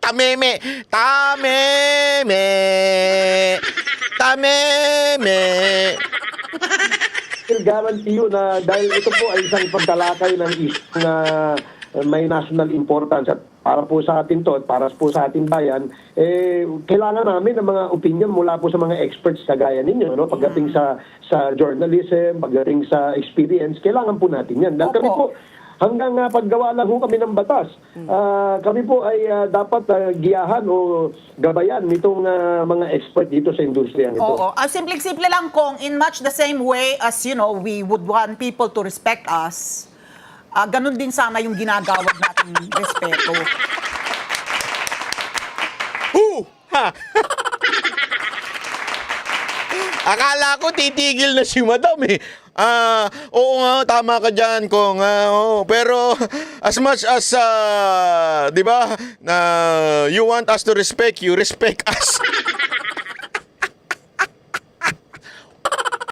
tameme, tameme, tameme. Guarantee you na dahil ito po ay isang pagtalakay ng isang na may national importance at para po sa atin to at para po sa ating bayan, kailangan namin ng mga opinion mula po sa mga experts kagaya ninyo. No? Pagdating sa journalism, pagdating sa experience, kailangan po natin yan. Dahil kami po, hanggang paggawa lang ho kami ng batas, kami po ay dapat giyahan o gabayan nitong mga expert dito sa industriya nito. Oo. Simple-simple lang kung in much the same way as, we would want people to respect us, ganun din sana yung ginagawad nating respeto. Ha! Akala ko titigil na si Madam eh. Oo nga, tama ka dyan, Kong. Oo. Pero as much as, di ba, you want us to respect you, respect us.